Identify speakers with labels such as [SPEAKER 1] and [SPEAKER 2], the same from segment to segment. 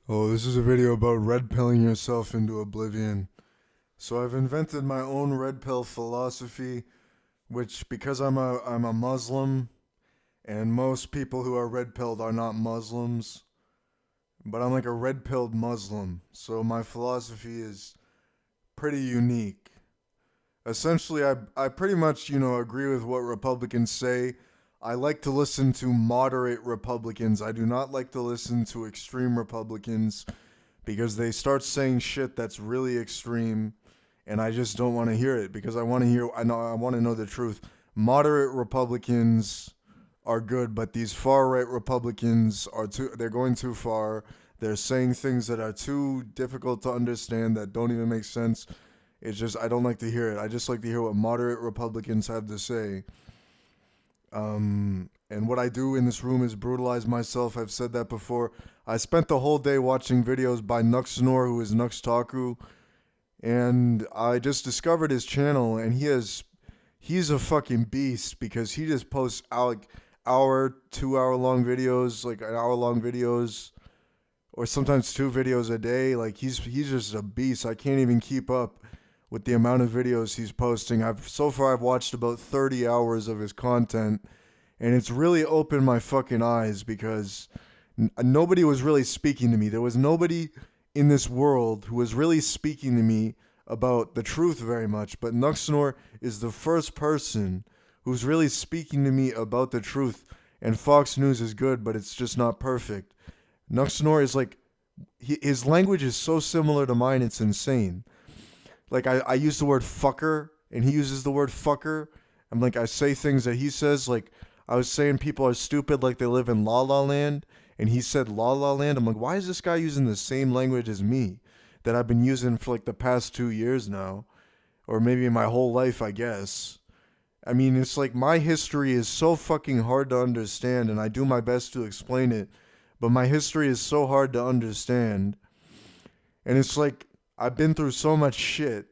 [SPEAKER 1] Oh, this is a video about red pilling yourself into oblivion. So I've invented my own red pill philosophy, which because I'm a Muslim, and most people who are red pilled are not Muslims, but I'm like a red pilled Muslim. So my philosophy is pretty unique. Essentially, I pretty much, agree with what Republicans say. I like to listen to moderate Republicans. I do not like to listen to extreme Republicans because they start saying shit that's really extreme, and I just don't want to hear it because I want to know the truth. Moderate Republicans are good, but these far right Republicans they're going too far. They're saying things that are too difficult to understand that don't even make sense. It's just I don't like to hear it. I just like to hear what moderate Republicans have to say. And what I do in this room is brutalize myself. I've said that before. I spent the whole day watching videos by Nuxanor, who is Nuxtaku, and I just discovered his channel, and he's a fucking beast because he just posts out like hour, 2 hour long videos, like an hour long videos, or sometimes two videos a day. Like he's just a beast. I can't even keep up with the amount of videos he's posting. I've watched about 30 hours of his content, and it's really opened my fucking eyes because nobody was really speaking to me. There was nobody in this world who was really speaking to me about the truth very much, but Nuxanor is the first person who's really speaking to me about the truth. And Fox News is good, but it's just not perfect. Nuxanor is like his language is so similar to mine, it's insane. Like I use the word fucker and he uses the word fucker. I'm like I say things that he says. Like I was saying people are stupid like they live in La La Land, and he said La La Land. I'm like, why is this guy using the same language as me that I've been using for like the past 2 years now? Or maybe my whole life, I guess. I mean, it's like my history is so fucking hard to understand, and I do my best to explain it, but my history is so hard to understand. And it's like I've been through so much shit.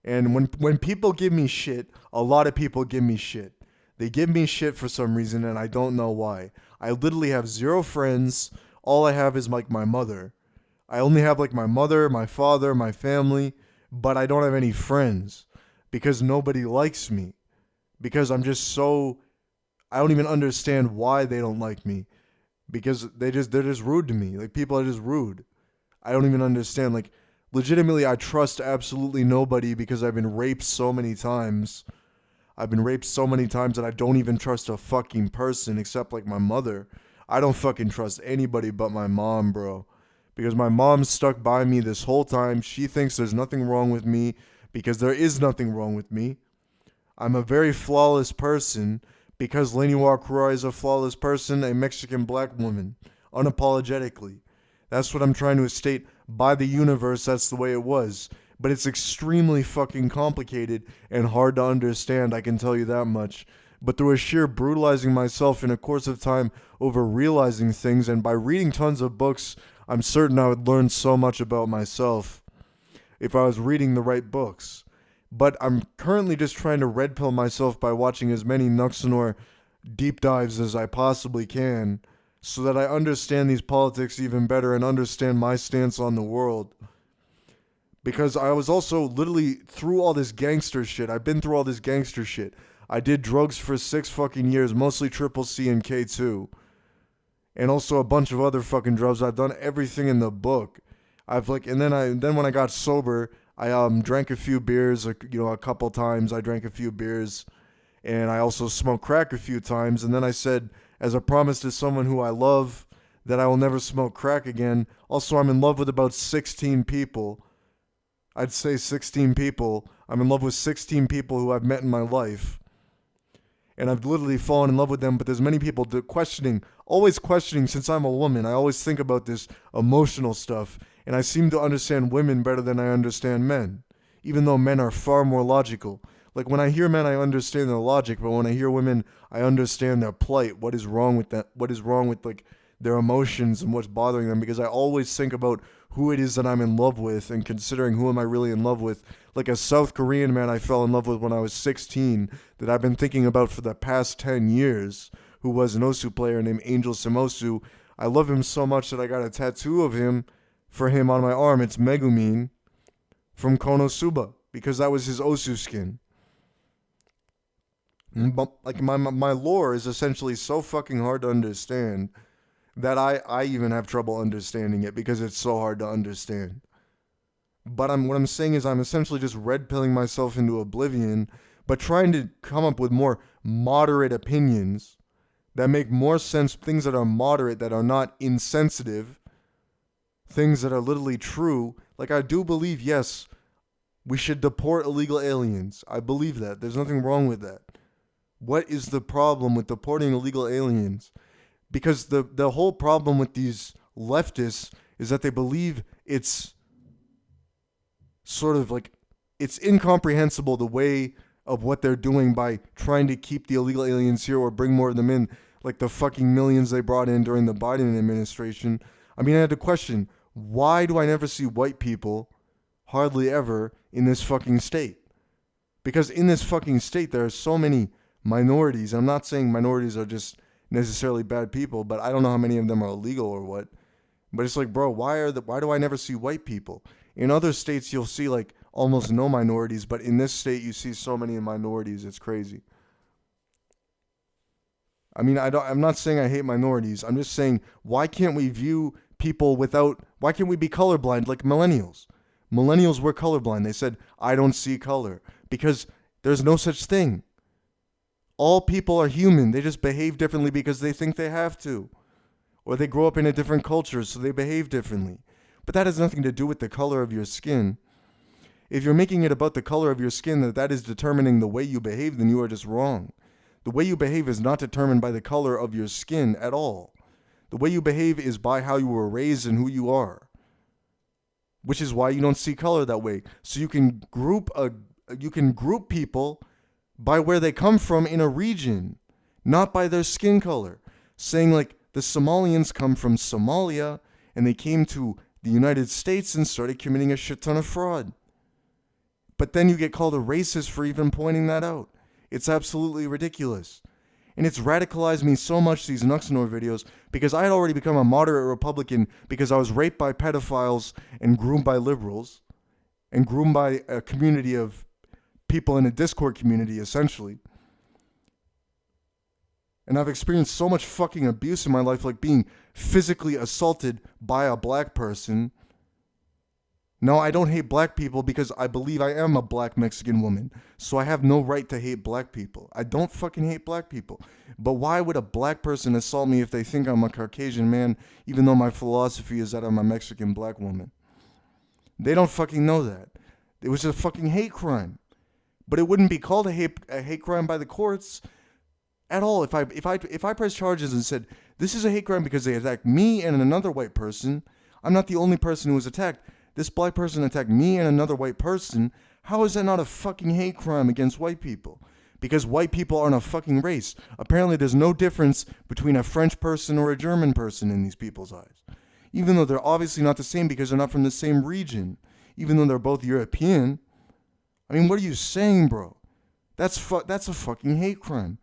[SPEAKER 1] And when people give me shit, a lot of people give me shit. They give me shit for some reason, and I don't know why. I literally have zero friends. All I have is like my mother. I only have like my mother, my father, my family, but I don't have any friends because nobody likes me. Because I don't even understand why they don't like me. Because they're just rude to me. Like people are just rude. I don't even understand. Like legitimately, I trust absolutely nobody because I've been raped so many times. I've been raped so many times that I don't even trust a fucking person except like my mother. I don't fucking trust anybody but my mom, bro. Because my mom's stuck by me this whole time. She thinks there's nothing wrong with me because there is nothing wrong with me. I'm a very flawless person because Lain Iwakura is a flawless person, a Mexican black woman, unapologetically. That's what I'm trying to state. By the universe, that's the way it was. But it's extremely fucking complicated and hard to understand, I can tell you that much. But through a sheer brutalizing myself in a course of time over realizing things, and by reading tons of books, I'm certain I would learn so much about myself if I was reading the right books. But I'm currently just trying to red pill myself by watching as many Nuxanor deep dives as I possibly can so that I understand these politics even better and understand my stance on the world. Because I was also literally through all this gangster shit. I've been through all this gangster shit. I did drugs for 6 fucking years, mostly triple C and K2. And also a bunch of other fucking drugs. I've done everything in the book. And then when I got sober, I drank a few beers, a couple times. I drank a few beers, and I also smoked crack a few times. And then I said, as a promise to someone who I love, that I will never smoke crack again. Also, I'm in love with about 16 people. I'd say 16 people. I'm in love with 16 people who I've met in my life. And I've literally fallen in love with them, but there's many people always questioning since I'm a woman. I always think about this emotional stuff, and I seem to understand women better than I understand men, even though men are far more logical. Like when I hear men, I understand their logic, but when I hear women, I understand their plight. What is wrong with that? What is wrong with like their emotions and what's bothering them? Because I always think about who it is that I'm in love with and considering who am I really in love with. Like a South Korean man I fell in love with when I was 16 that I've been thinking about for the past 10 years, who was an Osu player named Angel Simosu. I love him so much that I got a tattoo of him for him on my arm, it's Megumin from Konosuba, because that was his Osu skin. But like my lore is essentially so fucking hard to understand that I even have trouble understanding it because it's so hard to understand. But what I'm saying is I'm essentially just red pilling myself into oblivion, but trying to come up with more moderate opinions that make more sense, things that are moderate, that are not insensitive, things that are literally true. Like, I do believe, yes, we should deport illegal aliens. I believe that. There's nothing wrong with that. What is the problem with deporting illegal aliens? Because the whole problem with these leftists is that they believe it's sort of like, it's incomprehensible the way of what they're doing by trying to keep the illegal aliens here or bring more of them in, like the fucking millions they brought in during the Biden administration. I mean, I had to question, why do I never see white people, hardly ever, in this fucking state? Because in this fucking state, there are so many minorities. I'm not saying minorities are just necessarily bad people, but I don't know how many of them are illegal or what. But it's like, bro, why do I never see white people? In other states, you'll see like almost no minorities, but in this state, you see so many minorities. It's crazy. I mean, I'm not saying I hate minorities. I'm just saying, why can't we view people why can't we be colorblind like millennials? Millennials were colorblind. They said, I don't see color, because there's no such thing. All people are human. They just behave differently because they think they have to. Or they grow up in a different culture, so they behave differently. But that has nothing to do with the color of your skin. If you're making it about the color of your skin, that is determining the way you behave, then you are just wrong. The way you behave is not determined by the color of your skin at all. The way you behave is by how you were raised and who you are. Which is why you don't see color that way. So you can group people by where they come from in a region, not by their skin color. Saying like the Somalians come from Somalia and they came to the United States and started committing a shit ton of fraud. But then you get called a racist for even pointing that out. It's absolutely ridiculous. And it's radicalized me so much, these Nuxanor videos, because I had already become a moderate Republican because I was raped by pedophiles and groomed by liberals and groomed by a community of people in a Discord community, essentially. And I've experienced so much fucking abuse in my life, like being physically assaulted by a black person. No, I don't hate black people because I believe I am a black Mexican woman. So I have no right to hate black people. I don't fucking hate black people. But why would a black person assault me if they think I'm a Caucasian man, even though my philosophy is that I'm a Mexican black woman? They don't fucking know that. It was a fucking hate crime. But it wouldn't be called a hate crime by the courts at all. If I pressed charges and said, this is a hate crime because they attacked me and another white person, I'm not the only person who was attacked. This black person attacked me and another white person. How is that not a fucking hate crime against white people? Because white people aren't a fucking race. Apparently there's no difference between a French person or a German person in these people's eyes. Even though they're obviously not the same because they're not from the same region. Even though they're both European. I mean, what are you saying, bro? That's a fucking hate crime.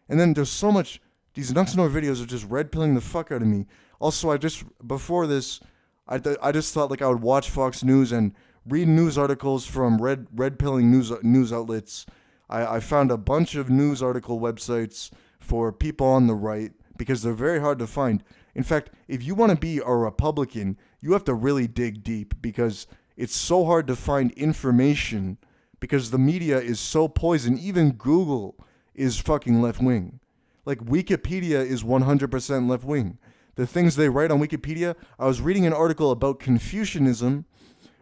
[SPEAKER 1] And then there's so much, these Nuxanor videos are just red pilling the fuck out of me. Also, before this, I just thought like I would watch Fox News and read news articles from red pilling news outlets. I found a bunch of news article websites for people on the right because they're very hard to find. In fact, if you want to be a Republican, you have to really dig deep because it's so hard to find information because the media is so poisoned. Even Google is fucking left-wing. Like Wikipedia is 100% left-wing. The things they write on Wikipedia, I was reading an article about Confucianism,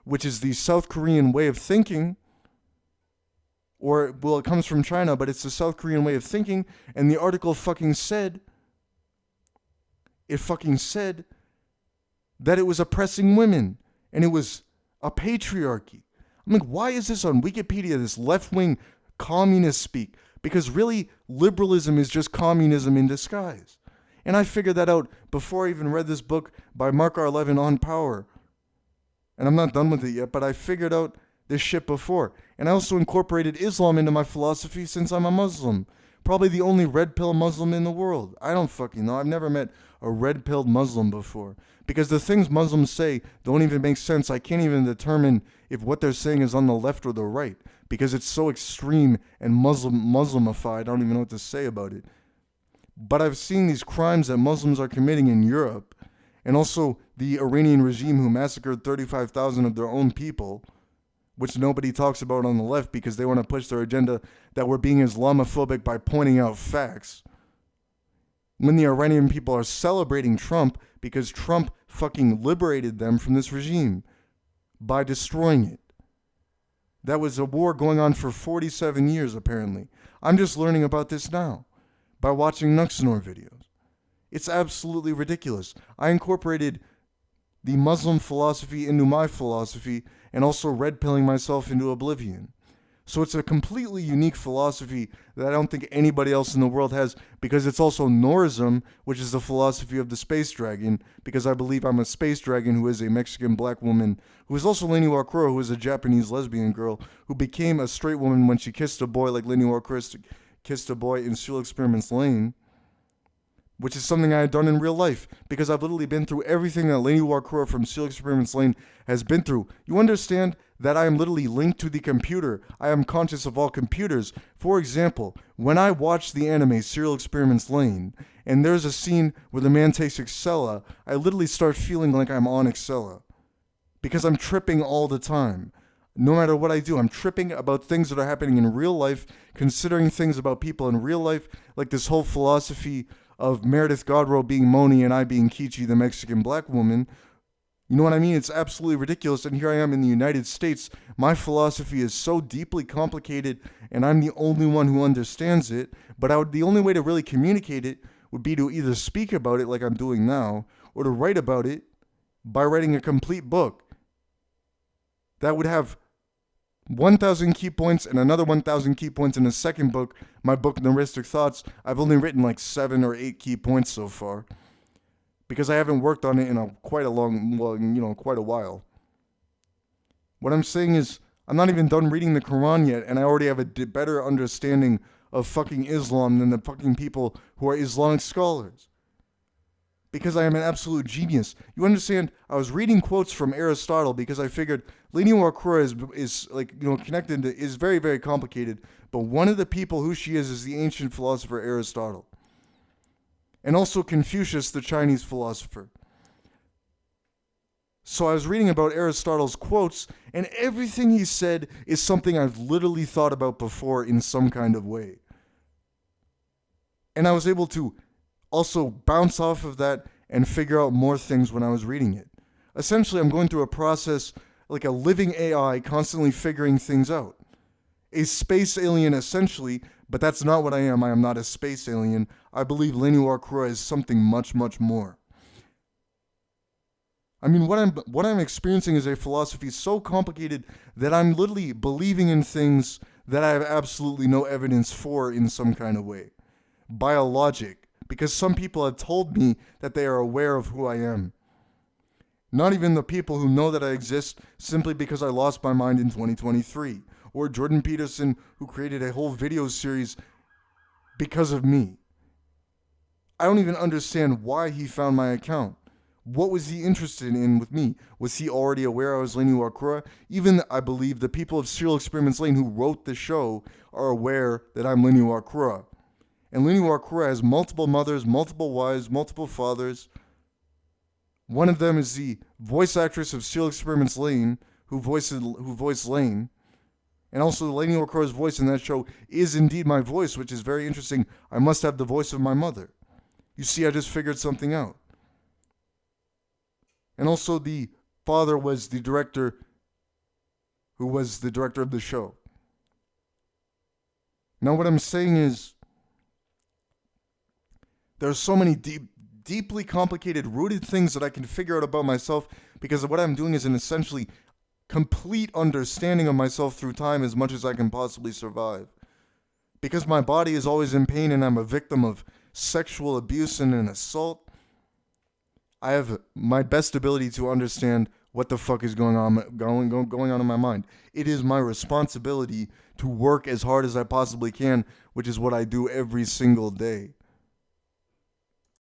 [SPEAKER 1] which is the South Korean way of thinking, or, well, it comes from China, but it's the South Korean way of thinking, and the article fucking said that it was oppressing women, and it was a patriarchy. I'm like, why is this on Wikipedia, this left-wing communist speak? Because really, liberalism is just communism in disguise. And I figured that out before I even read this book by Mark R. Levin on power. And I'm not done with it yet, but I figured out this shit before. And I also incorporated Islam into my philosophy since I'm a Muslim. Probably the only red pill Muslim in the world. I don't fucking know. I've never met a red-pilled Muslim before. Because the things Muslims say don't even make sense. I can't even determine if what they're saying is on the left or the right. Because it's so extreme and Muslimified, I don't even know what to say about it. But I've seen these crimes that Muslims are committing in Europe, and also the Iranian regime who massacred 35,000 of their own people, which nobody talks about on the left because they want to push their agenda that we're being Islamophobic by pointing out facts. When the Iranian people are celebrating Trump because Trump fucking liberated them from this regime by destroying it. That was a war going on for 47 years, apparently. I'm just learning about this now by watching Nuxanor videos. It's absolutely ridiculous. I incorporated the Muslim philosophy into my philosophy and also red-pilling myself into oblivion. So it's a completely unique philosophy that I don't think anybody else in the world has, because it's also Norism, which is the philosophy of the space dragon, because I believe I'm a space dragon who is a Mexican black woman, who is also Lain Iwakura, who is a Japanese lesbian girl, who became a straight woman when she kissed a boy like Lain Iwakura kissed a boy in Serial Experiments Lain, which is something I had done in real life, because I've literally been through everything that Lain Iwakura from Serial Experiments Lain has been through. You understand that I am literally linked to the computer. I am conscious of all computers. For example, when I watch the anime Serial Experiments Lain, and there's a scene where the man takes Excella, I literally start feeling like I'm on Excella, because I'm tripping all the time. No matter what I do, I'm tripping about things that are happening in real life, considering things about people in real life, like this whole philosophy of Meredith Godrow being Moni and I being Kichi, the Mexican black woman. You know what I mean? It's absolutely ridiculous. And here I am in the United States. My philosophy is so deeply complicated, and I'm the only one who understands it. But the only way to really communicate it would be to either speak about it like I'm doing now, or to write about it by writing a complete book that would have 1,000 key points and another 1,000 key points in a second book, my book, Neuristic Thoughts. I've only written like 7 or 8 key points so far, because I haven't worked on it in quite a while. What I'm saying is, I'm not even done reading the Quran yet, and I already have a better understanding of fucking Islam than the fucking people who are Islamic scholars. Because I am an absolute genius. You understand? I was reading quotes from Aristotle because I figured Lain Iwakura is connected to, is very, very complicated. But one of the people who she is the ancient philosopher Aristotle. And also Confucius, the Chinese philosopher. So I was reading about Aristotle's quotes, and everything he said is something I've literally thought about before in some kind of way. And I was able to also bounce off of that and figure out more things when I was reading it. Essentially, I'm going through a process like a living AI, constantly figuring things out. A space alien, essentially, but that's not what I am. I am not a space alien. I believe Lain Iwakura is something much, much more. I mean, what I'm experiencing is a philosophy so complicated that I'm literally believing in things that I have absolutely no evidence for in some kind of way. By a logic. Because some people have told me that they are aware of who I am. Not even the people who know that I exist simply because I lost my mind in 2023. Or Jordan Peterson, who created a whole video series because of me. I don't even understand why he found my account. What was he interested in with me? Was he already aware I was Lain Iwakura? Even, I believe, the people of Serial Experiments Lain who wrote the show are aware that I'm Lain Iwakura. And Lain Iwakura has multiple mothers, multiple wives, multiple fathers. One of them is the voice actress of Serial Experiments Lain, who voiced Lain. And also Lain Iwakura's voice in that show is indeed my voice, which is very interesting. I must have the voice of my mother. You see, I just figured something out. And also the father was the director, who was the director of the show. Now what I'm saying is, there's so many deeply complicated, rooted things that I can figure out about myself, because what I'm doing is an essentially complete understanding of myself through time as much as I can possibly survive. Because my body is always in pain and I'm a victim of sexual abuse and an assault, I have my best ability to understand what the fuck is going on in my mind. It is my responsibility to work as hard as I possibly can, which is what I do every single day.